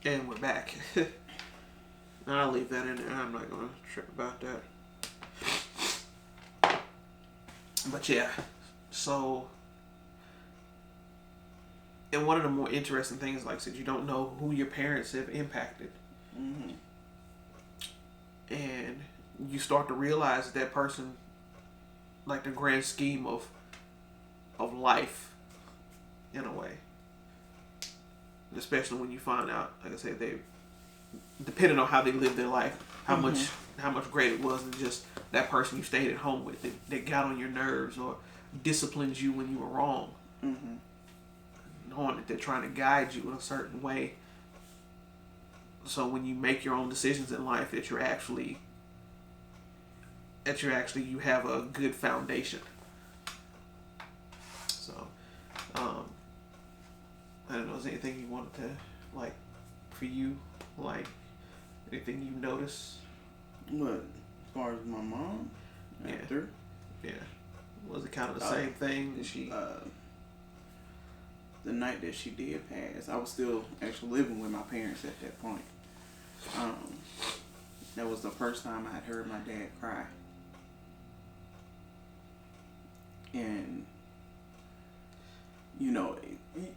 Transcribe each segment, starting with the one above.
And we're back. I'll leave that in there. I'm not going to trip about that. But yeah, so, and one of the more interesting things, like I said, you don't know who your parents have impacted. Mm-hmm. And you start to realize that person, like the grand scheme of life, in a way. Especially when you find out, like I said, they, depending on how they lived their life, how much great it was than just that person you stayed at home with that got on your nerves or disciplined you when you were wrong. Mm-hmm. Knowing that they're trying to guide you in a certain way. So when you make your own decisions in life, that you have a good foundation. So, I don't know, is there anything you wanted to, like, for you, like, anything you noticed? What, as far as my mom? Yeah. After? Yeah. Was it kind of the same thing? Did she? The night that she did pass, I was still actually living with my parents at that point. That was the first time I had heard my dad cry. And, you know,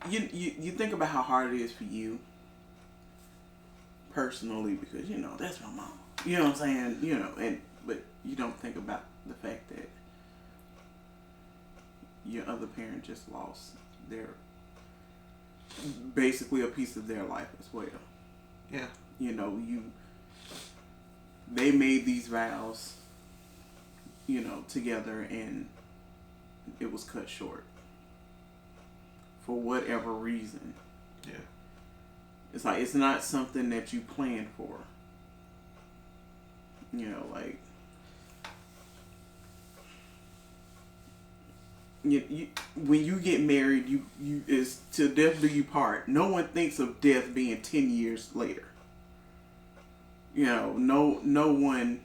you think about how hard it is for you personally because, you know, that's my mom. You know what I'm saying? You know, but you don't think about the fact that your other parent just lost basically a piece of their life as well. Yeah. You know, they made these vows, you know, together, and it was cut short for whatever reason. Yeah. It's like, it's not something that you planned for. You know, like, you when you get married, you is till death do you part. No one thinks of death being 10 years later. You know, no one.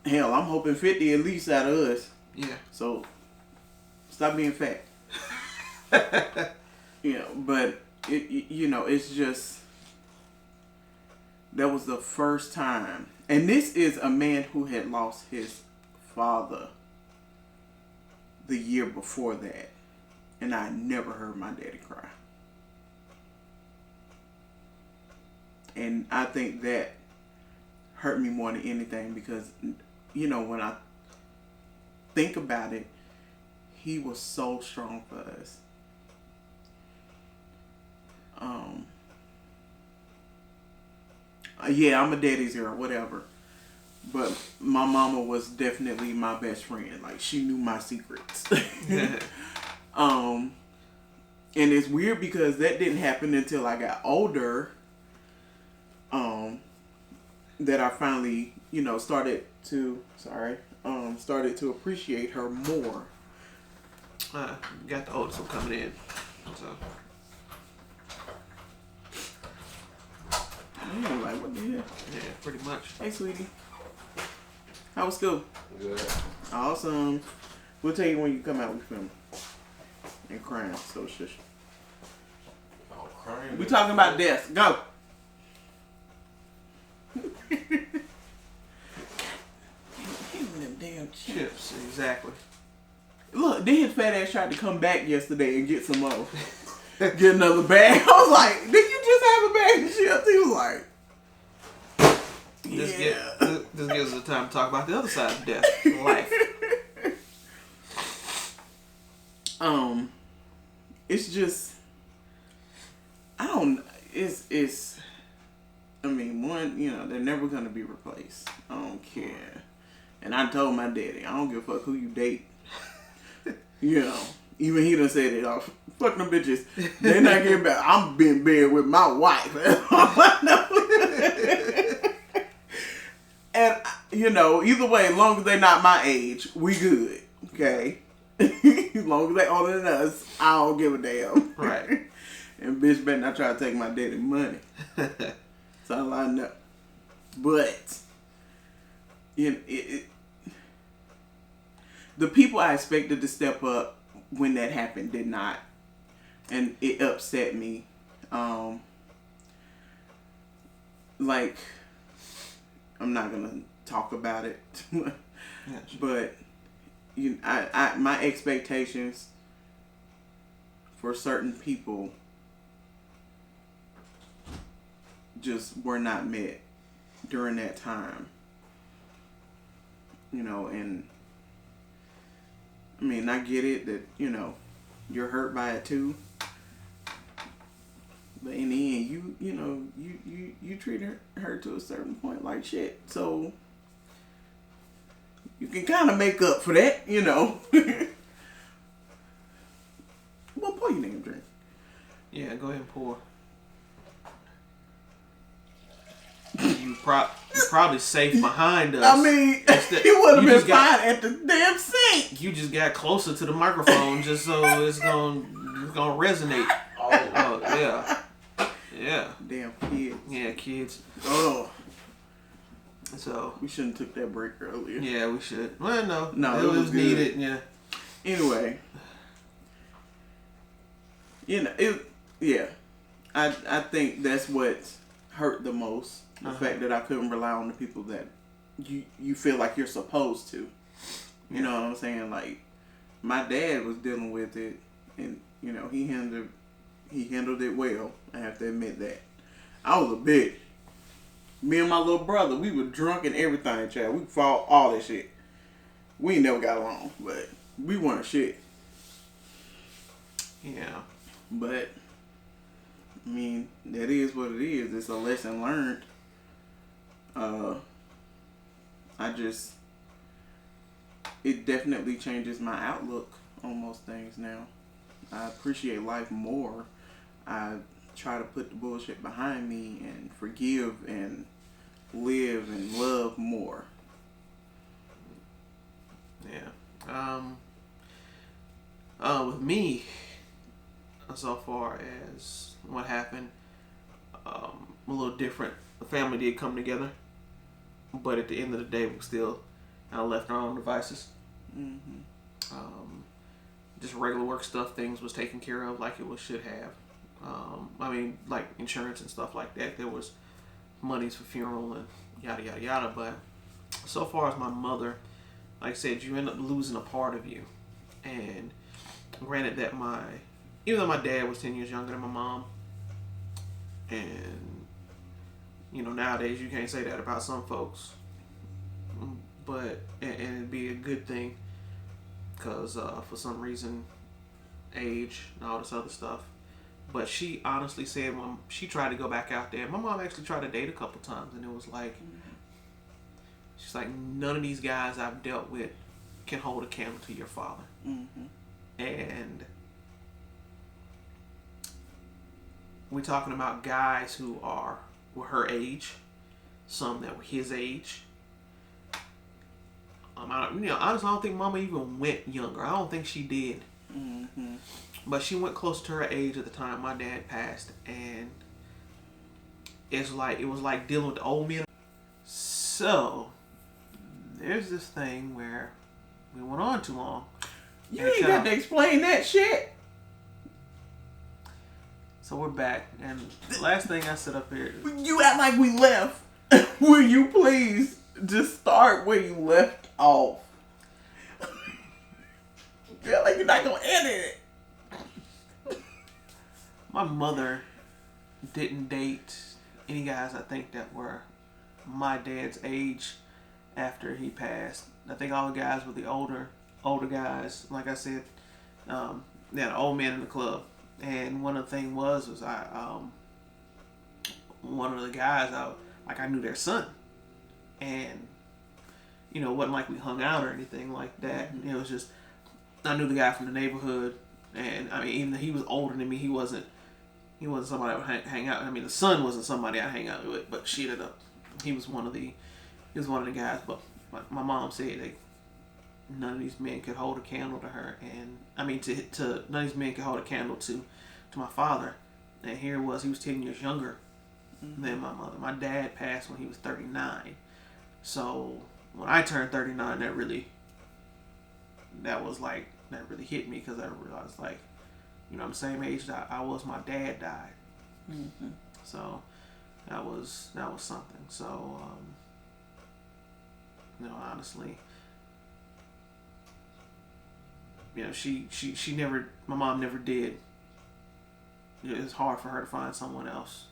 Hell, I'm hoping 50 at least out of us. Yeah. So stop being fat. You know, but you know, it's just, that was the first time, and this is a man who had lost his father the year before that, and I never heard my daddy cry. And I think that hurt me more than anything because, you know, when I think about it, he was so strong for us. Yeah, I'm a daddy's girl, whatever. But my mama was definitely my best friend. Like, she knew my secrets. And it's weird because that didn't happen until I got older. That I finally, you know, started to appreciate her more. Got the oldest one coming in, so. Yeah, like, what the hell? Yeah, pretty much. Hey, sweetie. How was school? Good. Awesome. We'll tell you when you come out with film. And crying, so shush. Oh, crying. We talking about death. Go. Them damn Chips, exactly. Look, then his fat ass tried to come back yesterday and get some more. Get another bag. I was like, did you just have a bag of chips? He was like, This gives us the time to talk about the other side of death, life. It's just, it's, I mean, one, you know, they're never gonna be replaced. I don't care. And I told my daddy, I don't give a fuck who you date. You know, even he done said it off. Fuck them bitches. They're not getting back. I'm being bed with my wife. And, you know, either way, as long as they're not my age, we good. Okay? As long as they older than us, I don't give a damn. Right. And bitch better not try to take my daddy money. That's all I know. But, you know, the people I expected to step up when that happened did not. And it upset me. Like, I'm not gonna talk about it, but my expectations for certain people just were not met during that time. And I mean, I get it that, you're hurt by it too. But in the end, you treat her to a certain point like shit. So you can kind of make up for that, Well, pour your name drink. Yeah, go ahead and pour. You're probably safe behind us. I mean, you would have been fine at the damn sink. You just got closer to the microphone just so it's gonna resonate. Oh yeah. Yeah. Damn kids. Yeah, kids. Oh. So we shouldn't took that break earlier. Yeah, we should. Well, no, it was needed. Yeah. Anyway, I think that's what hurt the most. The fact that I couldn't rely on the people that you feel like you're supposed to. You know what I'm saying? Like, my dad was dealing with it, and he handled it well. I have to admit that. I was a bitch. Me and my little brother, we were drunk and everything, child. We fought all that shit. We ain't never got along, but we weren't shit. Yeah. But I mean, that is what it is. It's a lesson learned. It definitely changes my outlook on most things now. I appreciate life more. I try to put the bullshit behind me and forgive and live and love more. Yeah. With me, so far as what happened, a little different. The family did come together, but at the end of the day, we still left our own devices. Mm-hmm. Just regular work stuff, things was taken care of like it should have. I mean, like insurance and stuff like that. There was monies for funeral and yada yada yada. But so far as my mother, like I said, you end up losing a part of you. And granted that even though my dad was 10 years younger than my mom, and nowadays you can't say that about some folks, but and it'd be a good thing, because for some reason, age and all this other stuff. But she honestly said when she tried to go back out there, my mom actually tried to date a couple times, and it was like, she's like, none of these guys I've dealt with can hold a candle to your father. Mm-hmm. And we're talking about guys who were her age, some that were his age. Honestly, I don't think Mama even went younger. I don't think she did. Mm-hmm. But she went close to her age at the time my dad passed, and it was like dealing with the old men. So there's this thing where we went on too long. You ain't got to explain that shit. So we're back, and the last thing I said up here. You act like we left. Will you please just start where you left off? Feel like you're not gonna edit it. My mother didn't date any guys I think that were my dad's age after he passed. I think all the guys were the older guys. Like I said, they had old men in the club. And one of the things was one of the guys, I knew their son. And, it wasn't like we hung out or anything like that. It was just, I knew the guy from the neighborhood. And, I mean, even though he was older than me, he wasn't somebody I would hang out with. I mean, the son wasn't somebody I'd hang out with, but he was one of the guys. But my mom said none of these men could hold a candle to her, and I mean to none of these men could hold a candle to my father. And here it was, he was 10 years younger than my mother. My dad passed when he was 39. So when I turned 39, that really hit me, because I realized, I'm the same age that I was, my dad died. Mm-hmm. So that was something. So honestly, she never, my mom never did. It's hard for her to find someone else.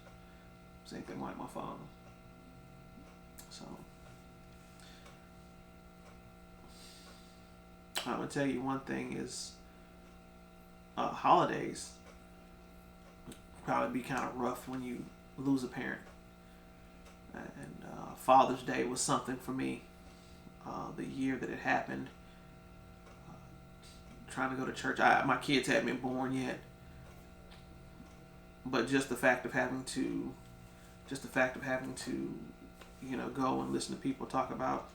Same thing like my father. So I'm gonna tell you one thing is holidays probably be kind of rough when you lose a parent. And Father's Day was something for me. The year that it happened, trying to go to church. My kids hadn't been born yet, but just the fact of having to, go and listen to people talk about,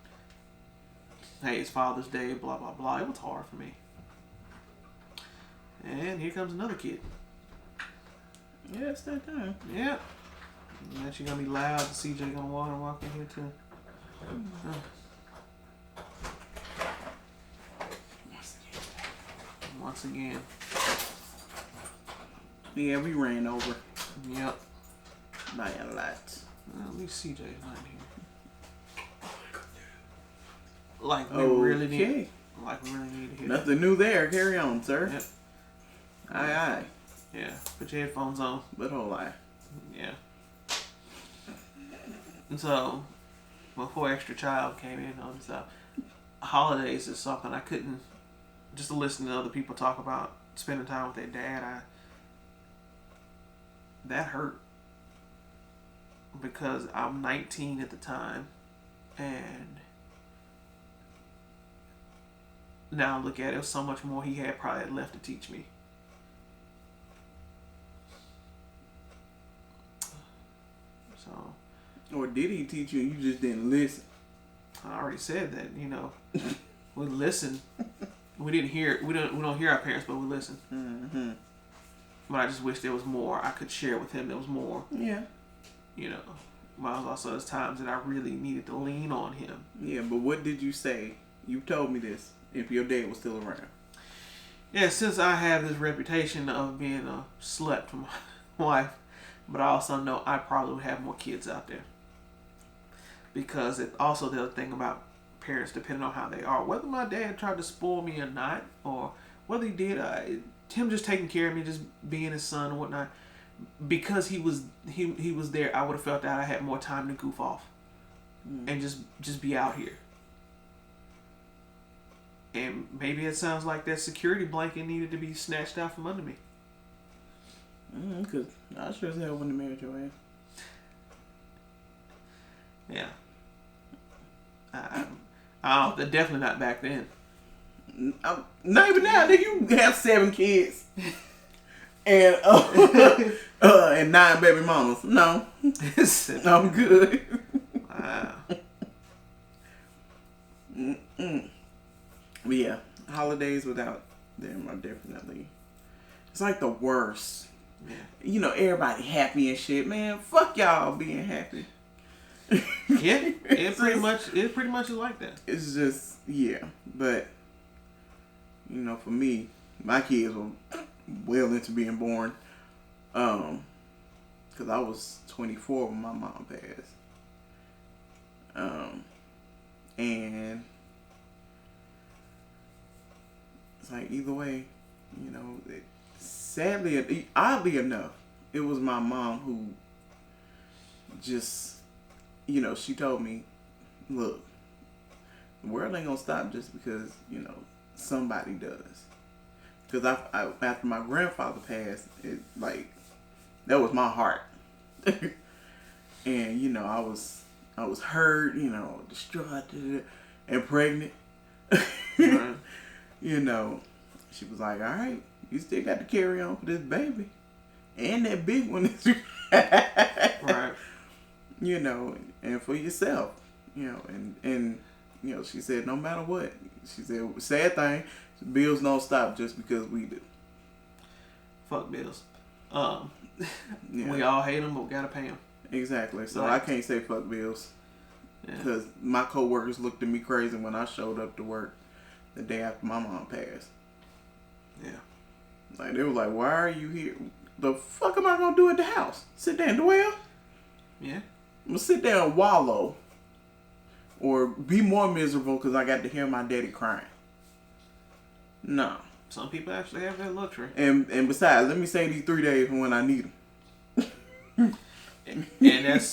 hey, it's Father's Day, blah blah blah. It was hard for me. And here comes another kid. Yeah, it's that time. Yeah. And then she's gonna be loud. CJ gonna walk in here too. Once again. Yeah, we ran over. Yep. By a lot. Well, at least CJ's not here. Like we really need. Like we really need to hear. Nothing new there. Carry on, sir. Yep. Aye, aye. Yeah. Put your headphones on. But hold on. Yeah. And so, before Extra Child came in on stuff, holidays is something I couldn't, just to listen to other people talk about spending time with their dad, that hurt. Because I'm 19 at the time, and now I look at it, was so much more he had probably left to teach me. So. Or did he teach you and you just didn't listen? I already said that, we listen. We didn't hear. We don't hear our parents, but we listen. Mm-hmm. But I just wish there was more I could share with him. There was more. Yeah. But also there's times that I really needed to lean on him. Yeah, but what did you say? You told me this. If your dad was still around. Yeah, since I have this reputation of being a slut to my wife, but I also know I probably would have more kids out there. Because it also the other thing about parents, depending on how they are, whether my dad tried to spoil me or not, or whether he did, him just taking care of me, just being his son or whatnot, because he was there, I would have felt that I had more time to goof off and just be out here. And maybe it sounds like that security blanket needed to be snatched out from under me. Because I sure as hell wouldn't have married your ass. Yeah. Definitely not back then. Not even now. Nigga, you have 7 kids. And and 9 baby mamas. No. I'm good. Wow. But yeah, holidays without them are definitely, it's like the worst. Yeah. Everybody happy and shit. Man, fuck y'all being happy. Yeah, it pretty much is like that. It's just, yeah. But, for me, my kids were well into being born. Because I was 24 when my mom passed. And it's like, either way, sadly, oddly enough, it was my mom who just, she told me, look, the world ain't gonna stop just because, somebody does. Because after my grandfather passed, it, like, that was my heart. And, I was hurt, distraught, and pregnant. Right. She was like, all right, you still got to carry on for this baby. And that big one. Right. And for yourself. And she said, no matter what. She said, sad thing, bills don't stop just because we do. Fuck bills. Yeah. We all hate them, but we gotta pay them. Exactly. So Right. I can't say fuck bills. Yeah. Because my coworkers looked at me crazy when I showed up to work the day after my mom passed. Yeah. Like, they were like, why are you here? The fuck am I gonna do at the house? Sit there and dwell? Yeah. I'm gonna sit there and wallow. Or be more miserable because I got to hear my daddy crying. No. Some people actually have that luxury. And besides, let me say these 3 days from when I need them. And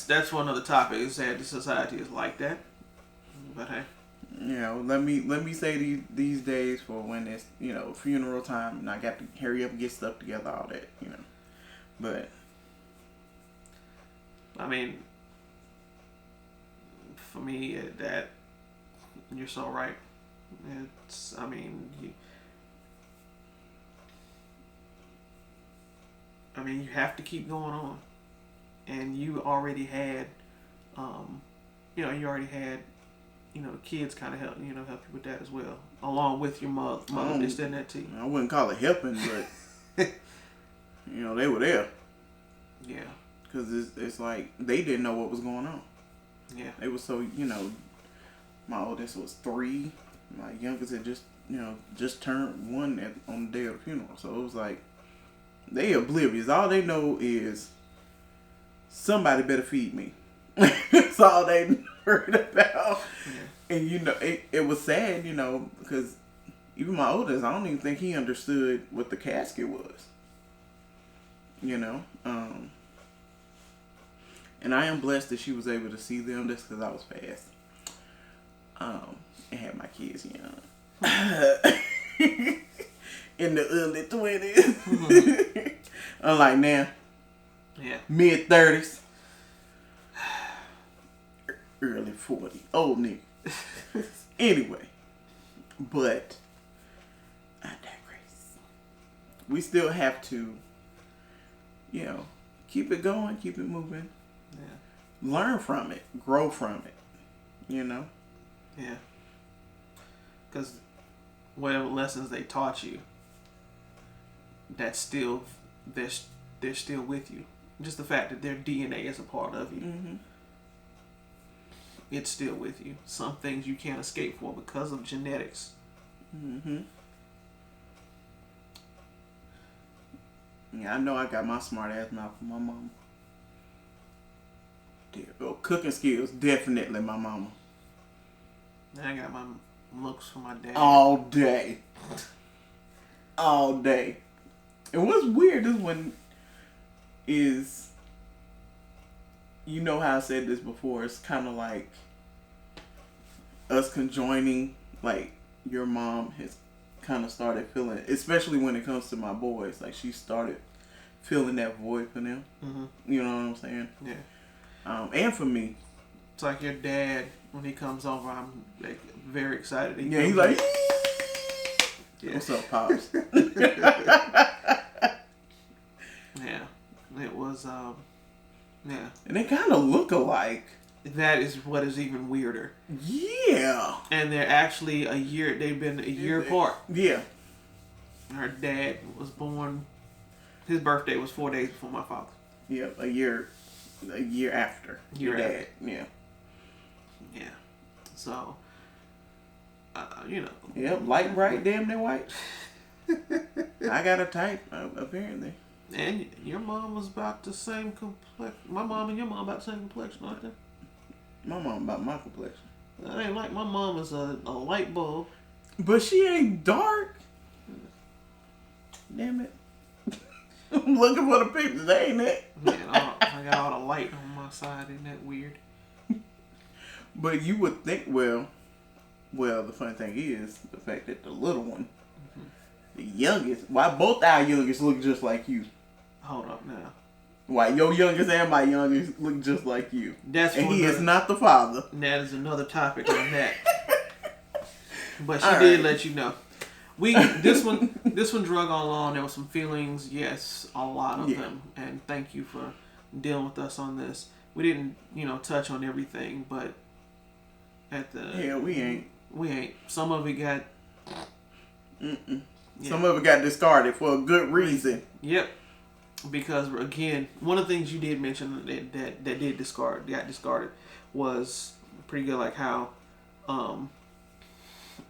that's one of the topics that the society is like that. But hey. Let me say these days for when it's, funeral time and I got to hurry up and get stuff together, all that, But I mean, for me, that you're so right. It's, I mean, you have to keep going on, and you already had, the kids kind of help you with that as well, along with your mother extending that to you. I wouldn't call it helping, but they were there. Yeah. Because it's like they didn't know what was going on. Yeah. They were so, my oldest was 3. My youngest had just turned 1 on the day of the funeral. So it was like, they oblivious. All they know is somebody better feed me. That's all they heard about. Yeah. And, it was sad, because even my oldest, I don't even think he understood what the casket was. And I am blessed that she was able to see them. That's because I was fast. And had my kids young. In the early 20s. Mm-hmm. Unlike now. Yeah. Mid-30s. Early 40s. Old nigga. Anyway. But I digress. We still have to, keep it going, keep it moving. Yeah. Learn from it. Grow from it. Yeah. Because whatever lessons they taught you, they're still with you. Just the fact that their DNA is a part of you. Mm-hmm. It's still with you. Some things you can't escape for because of genetics. Mm-hmm. Yeah, I know I got my smart ass mouth from my mama. Cooking skills, definitely my mama. I got my looks from my dad. All day. All day. And what's weird is, how I said this before, it's kind of like us conjoining, like your mom has kind of started feeling, especially when it comes to my boys, like she started feeling that void for them. Mm-hmm. You know what I'm saying? Yeah. And for me. It's like your dad, when he comes over, I'm like very excited. He's like, yeah. What's up, Pops? Yeah. It was, yeah. And they kind of look alike. That is what is even weirder. Yeah. And they're actually they've been a year apart. Yeah. Her dad was born, his birthday was 4 days before my father. Yep, a year after your dad. Yeah. Yeah. So, Yep, light bright, damn near white. I got a type, apparently. And your mom was about the same complexion. My mom and your mom about the same complexion, aren't they? My mom about my complexion. I ain't like my mom is a light bulb. But she ain't dark. Damn it. I'm looking for the pictures, they ain't it? Man, I got all the light on my side, isn't that weird? But you would think, well, the funny thing is, the fact that the little one, the youngest, why both our youngest look just like you? Hold up now. Why your youngest and my youngest look just like you? And he is not the father. That is another topic on that. But she did let you know. This one drug on long. There were some feelings, yes, a lot of them, and thank you for dealing with us on this. We didn't, touch on everything, but we ain't. Some of it got. Mm-mm. Yeah. Some of it got discarded for a good reason. Yep. Because again, one of the things you did mention that got discarded was pretty good, like how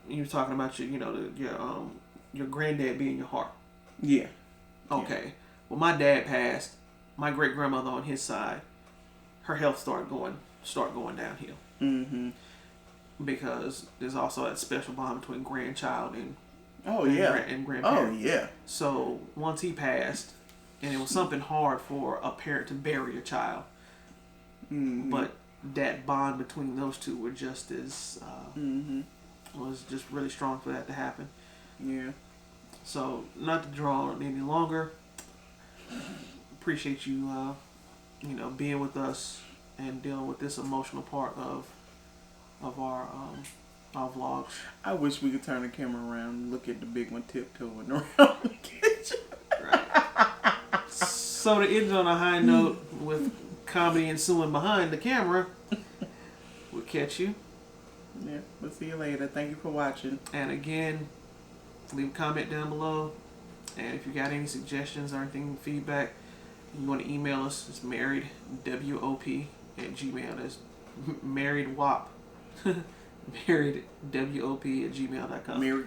you were talking about your granddad being your heart. Yeah. Okay. Yeah. when my dad passed, my great grandmother on his side, her health started going downhill. Mm-hmm. Because there's also that special bond between grandchild and and grandparent. Oh yeah. So once he passed, and it was something hard for a parent to bury a child, but that bond between those two were just as was just really strong for that to happen. Yeah. So not to draw on any longer. Appreciate you, being with us and dealing with this emotional part of our vlogs. I wish we could turn the camera around and look at the big one tiptoeing around the kitchen. Right. So to end on a high note with comedy ensuing behind the camera, we'll catch you. Yeah, we'll see you later. Thank you for watching. And again, leave a comment down below. And if you got any suggestions or anything, feedback, you want to email us, it's marriedwop@gmail. That's marriedwop. marriedwop@gmail.com. Married.